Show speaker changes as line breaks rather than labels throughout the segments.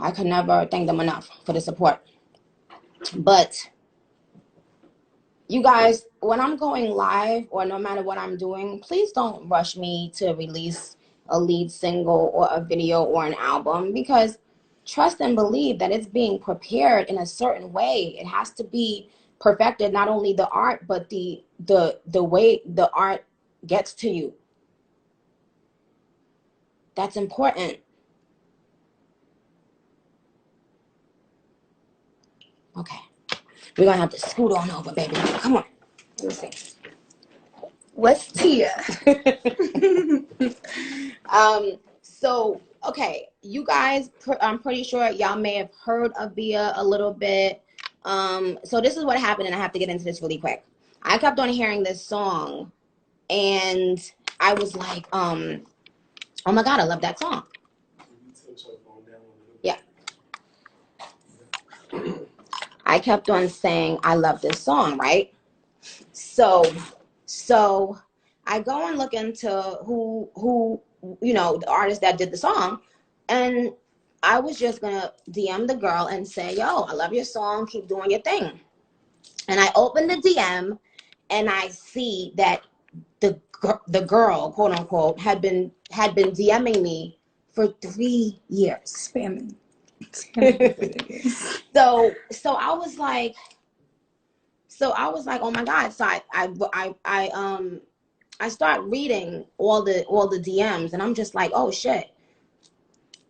I could never thank them enough for the support. But you guys, when I'm going live or no matter what I'm doing, please don't rush me to release a lead single or a video or an album, because trust and believe that it's being prepared in a certain way. It has to be perfected, not only the art, but the way the art gets to you. That's important. Okay. We're going to have to scoot on over, baby. Come on. Let me see.
What's Tia?
So, okay. You guys, I'm pretty sure y'all may have heard of BIA a little bit. So this is what happened, and I have to get into this really quick. I kept on hearing this song, and I was like, oh my God, I love that song. Yeah. I kept on saying, I love this song, right? So I go and look into who, you know, the artist that did the song. And I was just going to DM the girl and say, yo, I love your song. Keep doing your thing. And I open the DM and I see that the girl, quote unquote, had been DMing me for 3 years.
Spamming.
So I was like, oh my God. So I start reading all the DMs, and I'm just like, oh shit,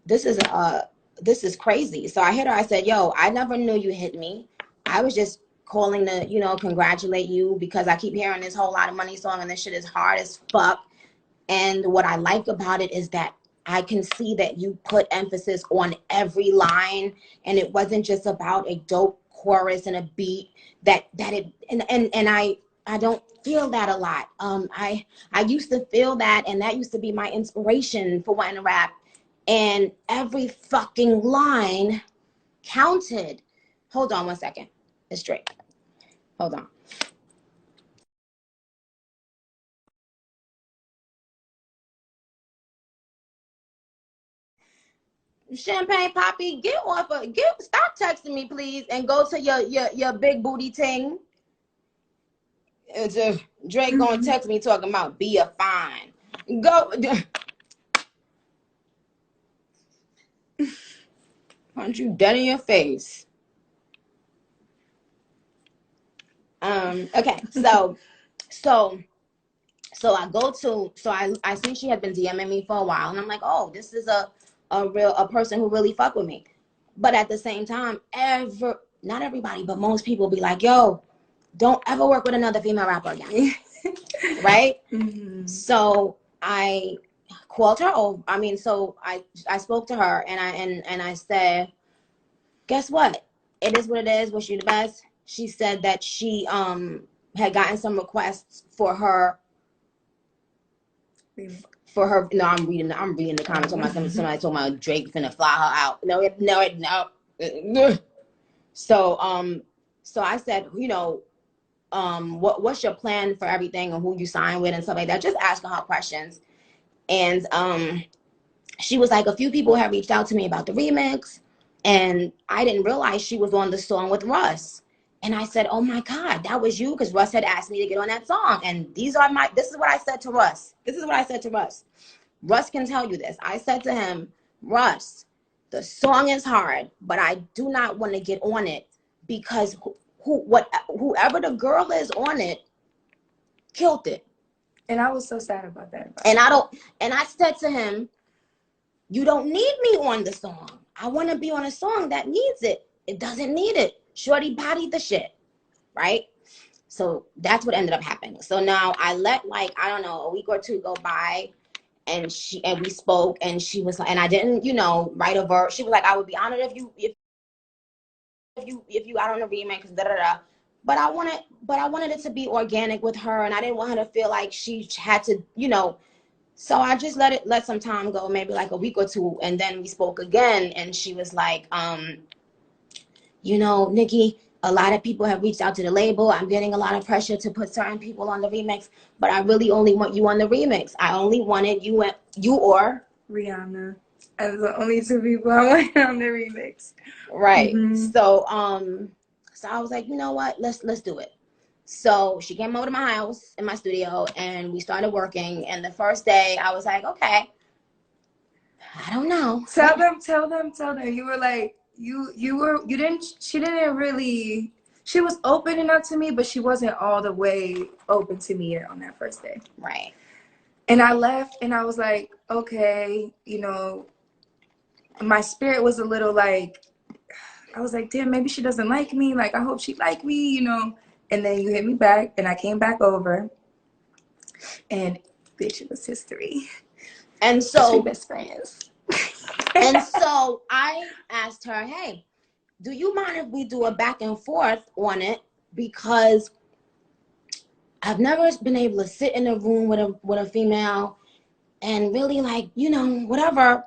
this is crazy. So I hit her. I said, yo, I never knew you hit me. I was just calling to, you know, congratulate you, because I keep hearing this Whole Lot of Money song, and this shit is hard as fuck. And what I like about it is that I can see that you put emphasis on every line, and it wasn't just about a dope chorus and a beat that it, and I don't feel that a lot. I used to feel that, and that used to be my inspiration for wanting to rap, and every fucking line counted. Hold on one second. It's straight. Hold on. Champagne Poppy, stop texting me, please, and go to your big booty ting. It's Drake gonna text me talking about be a fine. Go. Aren't you dead in your face? Okay, so I go to, I see she had been DMing me for a while, and I'm like, oh, this is a person who really fuck with me. But at the same time, not everybody, but most people be like, yo, don't ever work with another female rapper again. Right? Mm-hmm. So I called her over. I mean, so I spoke to her, and I said, guess what? It is what it is. Wish you the best. She said that she had gotten some requests for her. No, I'm reading the comments. Somebody told me Drake finna fly her out. No. So I said, you know, what's your plan for everything and who you sign with and stuff like that? Just asking her questions. And she was like, a few people have reached out to me about the remix, and I didn't realize she was on the song with Russ. And I said, oh my God, that was you? Because Russ had asked me to get on that song. And this is what I said to Russ. Russ can tell you this. I said to him, Russ, the song is hard, but I do not want to get on it, because whoever the girl is on it killed it.
And I was so sad about that.
And I said to him, you don't need me on the song. I want to be on a song that needs it. It doesn't need it. Shorty bodied the shit, right? So that's what ended up happening. So now I let, like, I don't know, a week or two go by, and we spoke, and she was like, and I didn't, you know, write a verse. She was like, I would be honored if you got on the remix, da da da. But I wanted it to be organic with her, and I didn't want her to feel like she had to, you know. So I just let some time go, maybe like a week or two, and then we spoke again, and she was like, you know, Nikki, a lot of people have reached out to the label. I'm getting a lot of pressure to put certain people on the remix, but I really only want you on the remix. I only wanted you or
Rihanna. as the only two people I went on the remix.
Right. So so I was like, you know what? Let's do it. So she came over to my house in my studio and we started working. And the first day I was like, okay, I don't know.
Tell them. You were like, she didn't really, she was open enough to me, but she wasn't all the way open to me yet on that first day.
Right.
And I left and I was like, okay, you know, my spirit was a little like, I was like, damn, maybe she doesn't like me. Like, I hope she like me, you know. And then you hit me back and I came back over and bitch, it was history.
And so
we best friends.
And so I asked her, hey, do you mind if we do a back and forth on it? Because I've never been able to sit in a room with a female and really like, you know, whatever.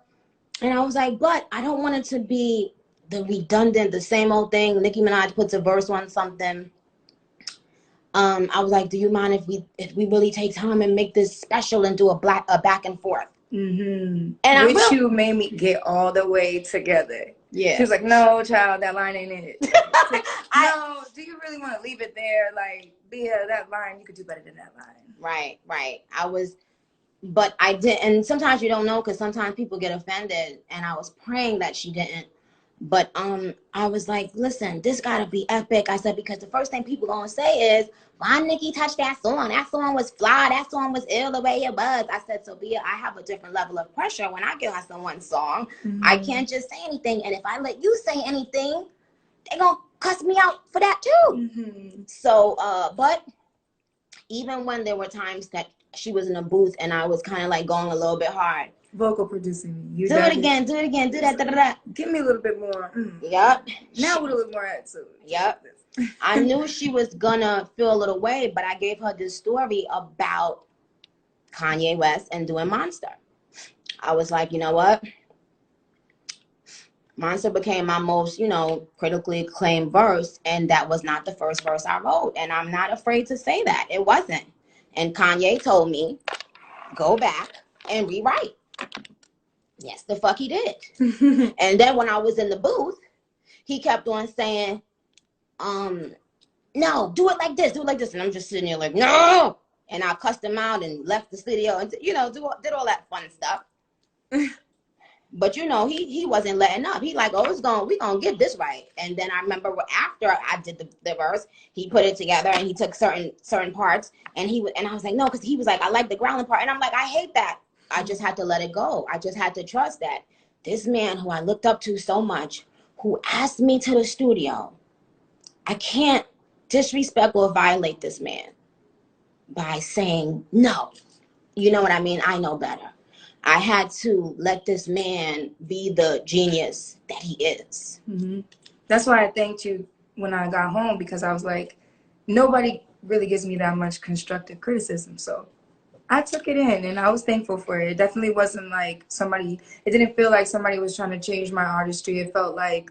And I was like, but I don't want it to be the redundant, the same old thing. Nicki Minaj puts a verse on something. I was like, do you mind if we really take time and make this special and do a back and forth?
And you made me get all the way together. Yeah. She was like, no, child, that line ain't in it. Like, no, do you really want to leave it there? Like, BIA, that line, you could do better than that line.
Right. But I didn't. And sometimes you don't know because sometimes people get offended. And I was praying that she didn't. But I was like, listen, this gotta be epic. I said, because the first thing people gonna say is, why Nicki touched that song? That song was fly. That song was ill the way it was. I said, Sophia, I have a different level of pressure when I give her someone's song. I can't just say anything. And if I let you say anything, they gonna cuss me out for that too. So, but even when there were times that she was in a booth and I was kind of like going a little bit hard.
Vocal producing.
Do it again, do that, da.
Give me a little bit more.
Yep.
Now with a little more attitude.
Yep. I knew she was gonna feel a little way, but I gave her this story about Kanye West and doing Monster. I was like, you know what? Monster became my most, you know, critically acclaimed verse, and that was not the first verse I wrote. And I'm not afraid to say that. It wasn't. And Kanye told me, go back and rewrite. Yes, the fuck he did. And then when I was in the booth, he kept on saying, no, do it like this. And I'm just sitting there like, no. And I cussed him out and left the studio and, you know, did all that fun stuff. But, you know, he wasn't letting up. He like, oh, we gonna get this right. And then I remember after I did the verse, he put it together and he took certain parts and I was like, no, because he was like, I like the growling part. And I'm like, I hate that. I just had to let it go. I just had to trust that this man who I looked up to so much, who asked me to the studio, I can't disrespect or violate this man by saying no. You know what I mean? I know better. I had to let this man be the genius that he is.
That's why I thanked you when I got home, because I was like, nobody really gives me that much constructive criticism. So I took it in and I was thankful for it. It definitely wasn't like it didn't feel like somebody was trying to change my artistry. It felt like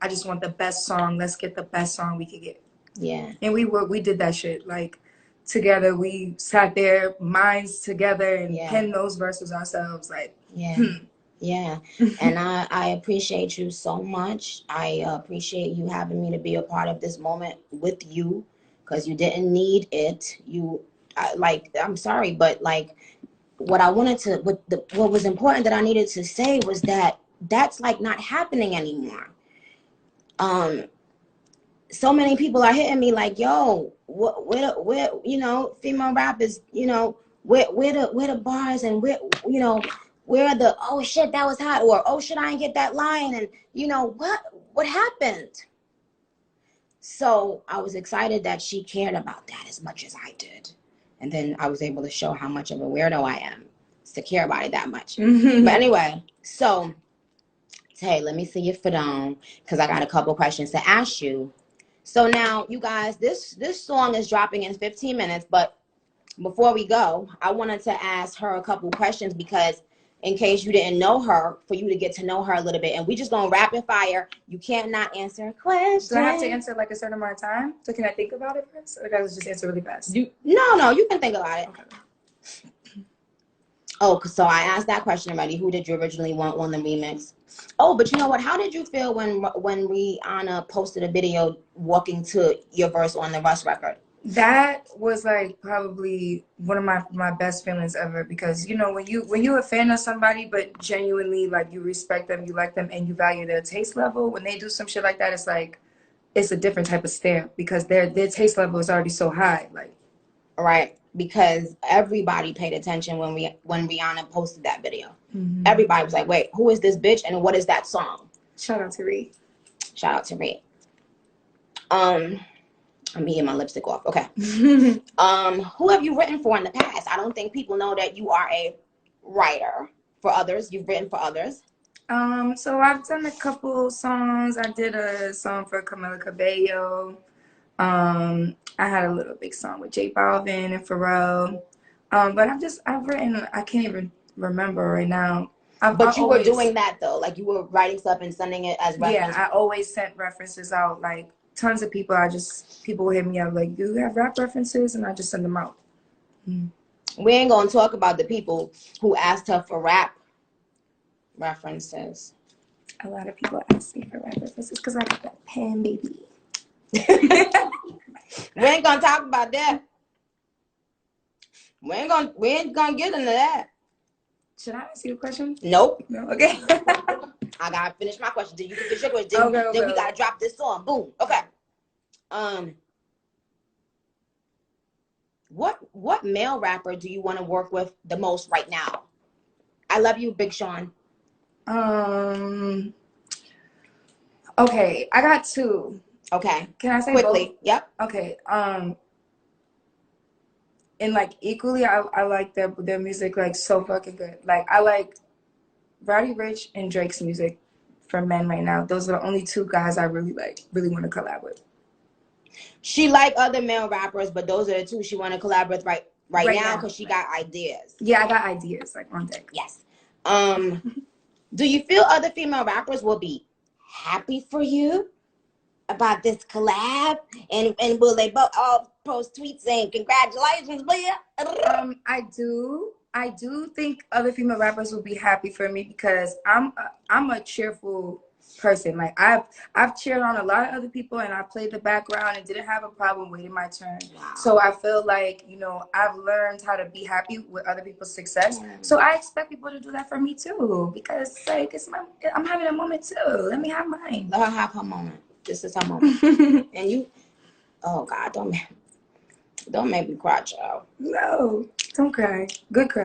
I just want the best song. Let's get the best song we could get.
Yeah.
And we did that shit like together. We sat there, minds together, and penned those verses ourselves. Like,
Yeah. And I appreciate you so much. I appreciate you having me to be a part of this moment with you, because you didn't need it. I'm sorry, but like what I wanted to, what was important that I needed to say was that that's like not happening anymore. So many people are hitting me like, yo, where you know, female rappers, you know, where the bars and where, you know, where are the, oh shit, that was hot, or oh shit, I didn't get that line, and you know, what happened? So I was excited that she cared about that as much as I did. And then I was able to show how much of a weirdo I am to care about it that much. But anyway, so, hey, let me see your phone, because I got a couple questions to ask you. So now, you guys, this song is dropping in 15 minutes, but before we go, I wanted to ask her a couple questions, because in case you didn't know her, for you to get to know her a little bit. And we just gonna rapid fire. You can't not answer a question.
Do I have to answer like a certain amount of time? So can I think about it first? Or can I just answer really fast?
No, you can think about it.
Okay.
Oh, so I asked that question already. Who did you originally want on the remix? Oh, but you know what? How did you feel when Rihanna posted a video walking to your verse on the Russ record?
That was like probably one of my best feelings ever, because you know when you're a fan of somebody but genuinely like you respect them, you like them, and you value their taste level, when they do some shit like that, it's like it's a different type of stare, because their taste level is already so high. Like,
right, because everybody paid attention when Rihanna posted that video.
mm-hmm.
Everybody was like, "Wait, who is this bitch? And what is that song?"
Shout out to Reed.
Shout out to Reed. I'm eating my lipstick off. Okay. Who have you written for in the past? I don't think people know that you are a writer for others. You've written for others.
So I've done a couple songs. I did a song for Camila Cabello. I had a little big song with J Balvin and Pharrell. But I've written, I can't even remember right now.
But you were doing that though, like you were writing stuff and sending it as reference.
Yeah, I always sent references out, like tons of people. People hit me up like, "Do you have rap references?" And I just send them out.
We ain't gonna talk about the people who asked her for rap references.
A lot of people ask me for rap references because I got that pen, baby.
We ain't gonna talk about that. We ain't gonna get into that.
Should I ask you a question?
Nope.
No. Okay.
I gotta finish my question. Then you can finish your question. Then we gotta drop this song. Boom. Okay. What male rapper do you want to work with the most right now? I love you, Big Sean.
Okay, I got two.
Okay.
Can I say
quickly?
Both?
Yep.
Okay. And like equally, I like their music like so fucking good. Like I like Roddy Ricch and Drake's music for men right now. Those are the only two guys I really want to collab with.
She like other male rappers, but those are the two she want to collab with right now because she got ideas.
Yeah, I got ideas like on deck.
Yes. Do you feel other female rappers will be happy for you about this collab? And will they both all post tweets saying congratulations, Leah?
I do think other female rappers will be happy for me because I'm a cheerful person. Like I've cheered on a lot of other people and I played the background and didn't have a problem waiting my turn. Wow. So I feel like, you know, I've learned how to be happy with other people's success. So I expect people to do that for me too, because like I'm having a moment too. Let me have mine.
Let her have her moment. This is her moment. And you, oh God, don't make me cry, child.
No, don't cry. Good cry.